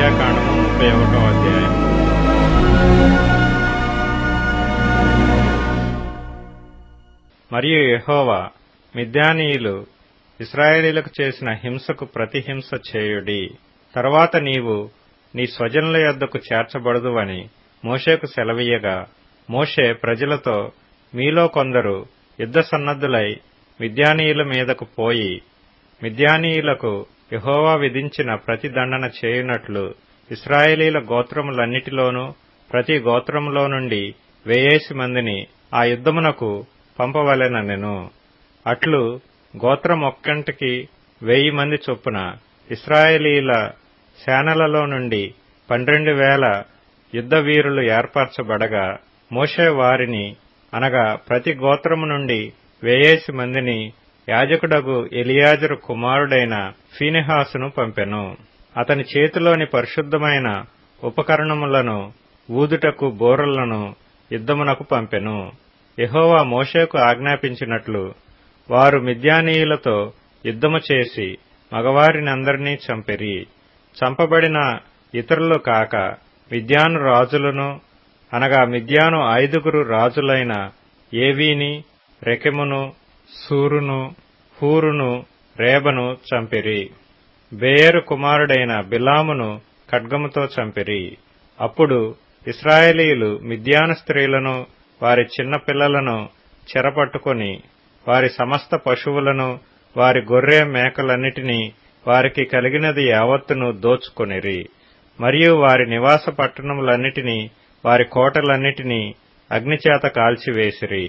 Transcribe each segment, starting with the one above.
సంఖ్యాకాండము 31వ అధ్యాయం. మరియు యెహోవా, మిద్యానీయులు ఇశ్రాయేలీయులకు చేసిన హింసకు ప్రతిహింస చేయుడి. తరువాత నీవు నీ స్వజనుల యొద్దకు చేర్చబడుదువని మోషేకు సెలవీయగా, మోషే ప్రజలతో, మీలో కొందరు యుద్ధ సన్నద్ధులై మిద్యానీయుల మీదకు పోయి మిద్యానీయులకు యెహోవా విధించిన ప్రతి దండన చేయునట్లు ఇశ్రాయేలీయుల గోత్రములన్నిటిలోనూ ప్రతి గోత్రములో నుండి 1000 మందిని ఆ యుద్ధమునకు పంపవలెననెను. అట్లు గోత్రమొక్కంటికి 1000 మంది చొప్పున ఇశ్రాయేలీయుల సేనలలో నుండి 12,000 యుద్ధ వీరులు ఏర్పరచబడగా, మోషే వారిని అనగా ప్రతి గోత్రము నుండి 1000 మందిని యాజకుడగు ఎలియాజరు కుమారుడైన ఫీనెహాసును పంపెను. అతని చేతిలోని పరిశుద్ధమైన ఉపకరణములను ఊదుటకు బూరలను యుద్ధమునకు పంపెను. యెహోవా మోషేకు ఆజ్ఞాపించినట్లు వారు మిద్యానీయులతో యుద్ధము చేసి మగవారినందరినీ చంపిరి. చంపబడిన ఇతరులు కాక మిద్యాను రాజులను అనగా మిద్యాను 5 రాజులైన ఏవీని, రెకెమును, సూరును, హూరును, రేబను చంపిరి. బేయరు కుమారుడైన బిలామును ఖడ్గముతో చంపిరి. అప్పుడు ఇశ్రాయేలీయులు మిద్యాను స్త్రీలను వారి చిన్న పిల్లలను చెరపట్టుకుని వారి సమస్త పశువులను వారి గొర్రె మేకలన్నిటినీ వారికి కలిగినది యావత్తును దోచుకొనిరి. మరియు వారి నివాస పట్టణములన్నిటినీ వారి కోటలన్నిటినీ అగ్నిచేత కాల్చివేసిరి.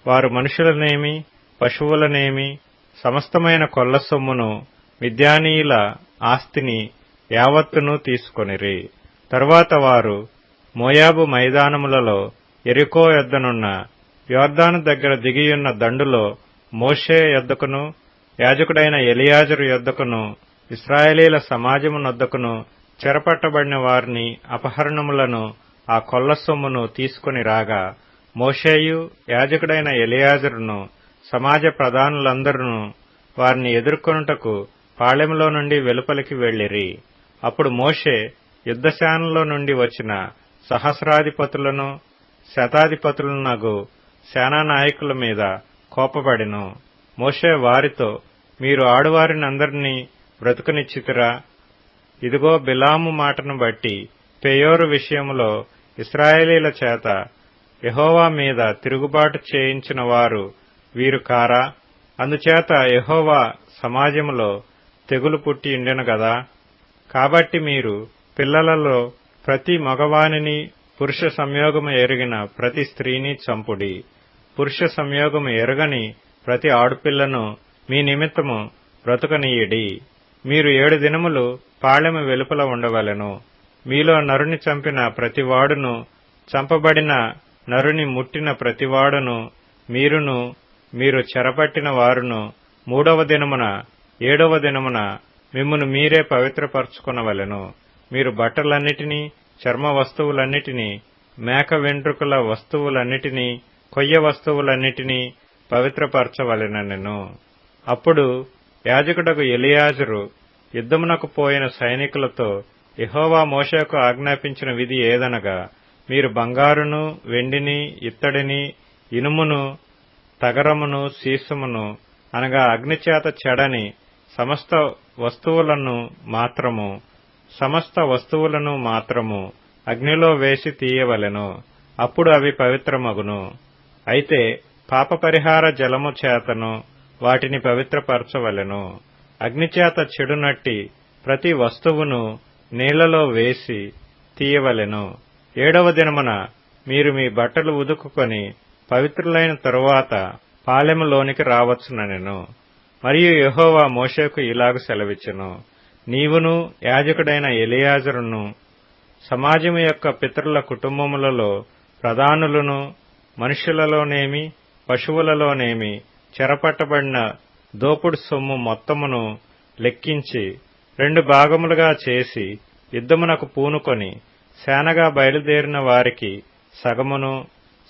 వారు మనుషులనేమి పశువులనేమి సమస్తమైన కొల్ల సొమ్మును మిద్యానీయుల ఆస్తిని యావత్తును తీసుకొనిరి. తరువాత వారు మోయాబు మైదానములలో యెరికో యొద్దనున్న యొర్దాను దగ్గర దిగియున్న దండులో మోషే యొద్దకును యాజకుడైన ఎలియాజరు యొద్దకును ఇశ్రాయేలీయుల సమాజమునొద్దకును చెరపట్టబడిన వారిని అపహరణములను ఆ కొల్ల సొమ్మును తీసుకుని రాగా, మోషేయు యాజకుడైన ఎలియాజరును సమాజ ప్రధానులందరూ వారిని ఎదుర్కొనుటకు పాళెములో నుండి వెలుపలికి వెళ్లిరి. అప్పుడు మోషే యుద్ధశాలలో నుండి వచ్చిన సహస్రాధిపతులను శతాధిపతులనగు సేనానాయకుల మీద కోపపడెను. మోషే వారితో, మీరు ఆడువారినందరినీ బ్రతుకునిచ్చితిరా? ఇదిగో, బిలాము మాటను బట్టి పెయోరు విషయములో ఇశ్రాయేలీయుల చేత యెహోవా మీద తిరుగుబాటు చేయించిన వారు వీరు కారా? అందుచేత యెహోవా సమాజములో తెగులు పుట్టి ఉండెను గదా. కాబట్టి మీరు పిల్లలలో ప్రతి మగవానిని పురుష సంయోగము ఎరిగిన ప్రతి స్త్రీని చంపుడి. పురుష సంయోగము ఎరగని ప్రతి ఆడపిల్లను మీ నిమిత్తము బ్రతుకనీయుడి. మీరు 7 దినములు పాళెము వెలుపల ఉండవలెను. మీలో నరుని చంపిన ప్రతివాడును, చంపబడిన నరుని ముట్టిన ప్రతివాడును, మీరును మీరు చెరపట్టిన వారును 3వ దినమున 7వ దినమున మిమ్మును మీరే పవిత్రపరచుకొనవలెను. మీరు బట్టలన్నిటినీ, చర్మ వస్తువులన్నిటినీ, మేక వెంట్రుకల వస్తువులన్నిటినీ, కొయ్య వస్తువులన్నిటినీ పవిత్రపరచవలెనెను. అప్పుడు యాజకుడగు ఎలియాజరు యుద్ధమునకు పోయిన సైనికులతో, యెహోవా మోషేకు ఆజ్ఞాపించిన విధి ఏదనగా, మీరు బంగారును, వెండిని, ఇత్తడిని, ఇనుమును, తగరమును, సీసమును అనగా అగ్నిచేత చెడని సమస్త వస్తువులను మాత్రము అగ్నిలో వేసి తీయవలెను. అప్పుడు అవి పవిత్రమగును. అయితే పాప పరిహార జలము చేతను వాటిని పవిత్రపరచవలెను. అగ్నిచేత చెడునట్టి ప్రతి వస్తువును నీళ్లలో వేసి తీయవలెను. 7వ దినమున మీరు మీ బట్టలు ఉదుకుకొని పవిత్రులైన తరువాత పాళెములోనికి రావచ్చుననెను. మరియు యెహోవా మోషేకు ఇలాగు సెలవిచ్చెను, నీవును యాజకుడైన ఎలియాజరును సమాజము యొక్క పితరుల కుటుంబములలో ప్రధానులను మనుషులలోనేమి పశువులలోనేమి చెరపట్టబడిన దోపుడు సొమ్ము మొత్తమును లెక్కించి 2 భాగములుగా చేసి యుద్ధమునకు పూనుకొని సేనగా బయలుదేరిన వారికి సగమును,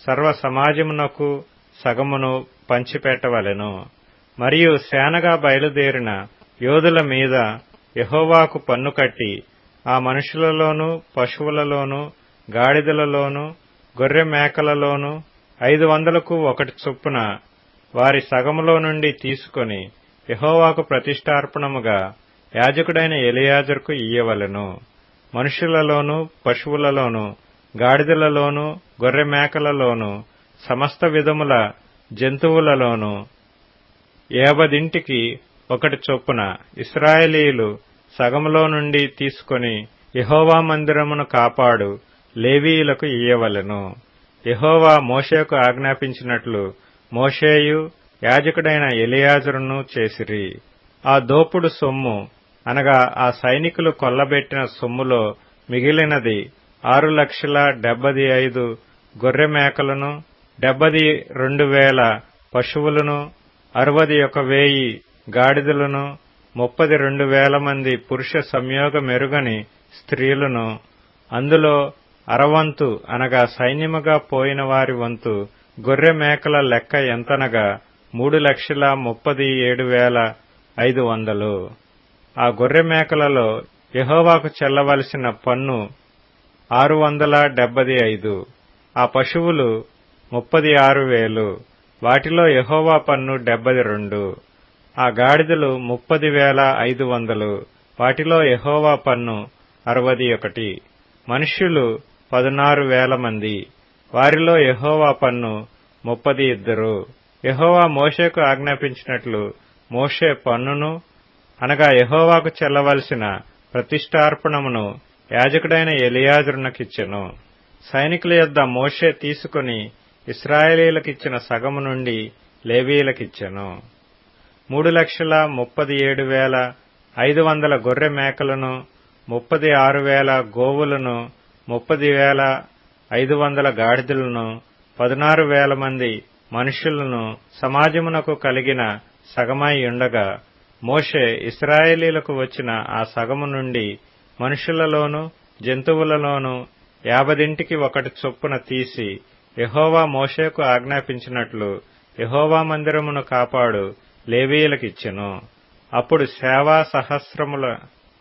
సర్వ సమాజమునకు సగమును పంచిపెట్టవలెను. మరియు సేనగా బయలుదేరిన యోధుల మీద యెహోవాకు పన్ను కట్టి ఆ మనుషులలోను పశువులలోను గాడిదలలోను గొర్రె మేకలలోను 500కు ఒకటి చొప్పున వారి సగములో నుండి తీసుకొని యెహోవాకు ప్రతిష్ఠార్పణముగా యాజకుడైన ఎలియాజరుకు ఇయ్యవలెను. మనుషులలోను పశువులలోను గాడిదలలోను గొర్రె మేకలలోను సమస్త విధముల జంతువులలోను 50ంటికి ఒకటి చొప్పున ఇశ్రాయేలీయులు సగములో నుండి తీసుకొని యెహోవా మందిరమును కాపాడు లేవీయులకు ఇయ్యవలెను. యెహోవా మోషేకు ఆజ్ఞాపించినట్లు మోషేయు యాజకుడైన ఎలియాజరును చేసిరి. ఆ దోపుడు సొమ్ము అనగా ఆ సైనికులు కొల్లబెట్టిన సొమ్ములో మిగిలినది 6,75,000 గొర్రె మేకలను, 72,000 పశువులను, 61,000 గాడిదలను, 32,000 మంది పురుష సంయోగమెరుగని స్త్రీలను, అందులో అరవంతు అనగా సైన్యముగా పోయిన వారి వంతు గొర్రె మేకల లెక్క ఎంతనగా 3,37,500. ఆ గొర్రె మేకలలో యెహోవాకు చెల్లవలసిన పన్ను 675. ఆ పశువులు 36,000, వాటిలో యెహోవా పన్ను 72. ఆ గాడిదలు 30,500, వాటిలో యెహోవా పన్ను 61. మనుష్యులు 16,000 మంది, వారిలో యెహోవా పన్ను 32. యెహోవా మోషేకు ఆజ్ఞాపించినట్లు మోషే పన్నును అనగా యెహోవాకు చెల్లవలసిన ప్రతిష్ఠార్పణమును యాజకుడైన ఎలియాజరునకిచ్చెను. సైనికుల యొద్ద మోషే తీసుకుని ఇశ్రాయేలీయులకిచ్చిన సగము నుండి లేవీయులకిచ్చెను. 3,37,500 గొర్రె మేకలను, 36,000 గోవులను, 30,500 గాడిదలను, 16,000 మంది మనుషులను సమాజమునకు కలిగిన సగమై ఉండగా, మోషే ఇశ్రాయేలీయులకు వచ్చిన ఆ సగము నుండి మనుషులలోను జంతువులలోను 50ంటికి ఒకటి చొప్పున తీసి యెహోవా మోషేకు ఆజ్ఞాపించినట్లు యెహోవా మందిరమును కాపాడు లేవీయులకిచ్చెను. అప్పుడు సేవా సహస్రముల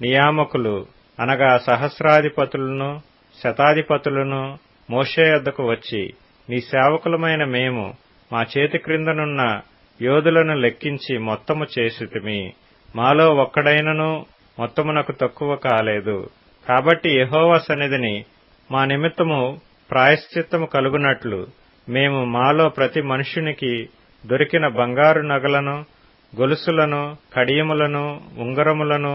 నియామకులు అనగా సహస్రాధిపతులను శతాధిపతులను మోషే యొద్దకు వచ్చి, నీ సేవకులమైన మేము మా చేతి క్రిందనున్న యోధులను లెక్కించి మొత్తము చేసితిమి. మాలో ఒక్కడైనను మొత్తమునకు తక్కువ కాలేదు. కాబట్టి యెహోవా సన్నిధిని మా నిమిత్తము ప్రాయశ్చిత్తము కలుగునట్లు మేము మాలో ప్రతి మనుష్యునికి దొరికిన బంగారు నగలను, గొలుసులను, కడియములను, ఉంగరములను,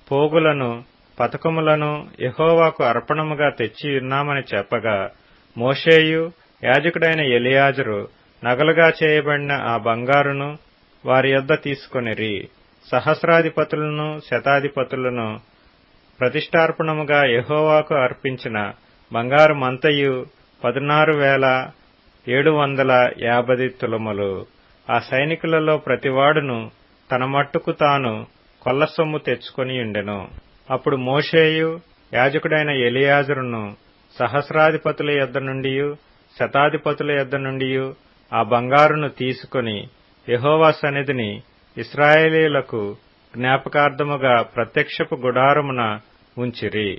పోగులను, పతకములను యెహోవాకు అర్పణముగా తెచ్చి ఉన్నామని చెప్పగా, మోషేయు యాజకుడైన ఎలియాజరు నగలుగా చేయబడిన ఆ బంగారును వారి యొద్ద తీసుకొనిరి. సహస్రాధిపతులను శతాధిపతులను ప్రతిష్ఠార్పణముగా యెహోవాకు అర్పించిన బంగారు మంతయు 16,750 తులములు. ఆ సైనికులలో ప్రతివాడును తన మట్టుకు తాను కొల్ల సొమ్ము తెచ్చుకొనియుండెను. అప్పుడు మోషేయు యాజకుడైన ఎలియాజరును సహస్రాధిపతుల యొద్ద నుండియు శతాధిపతుల యొద్ద నుండియు ఆ బంగారును తీసుకొని యెహోవా సన్నిధిని ఇశ్రాయేలీయులకు జ్ఞాపకార్థముగా ప్రత్యక్షపు గుడారమున ఉంచిరి.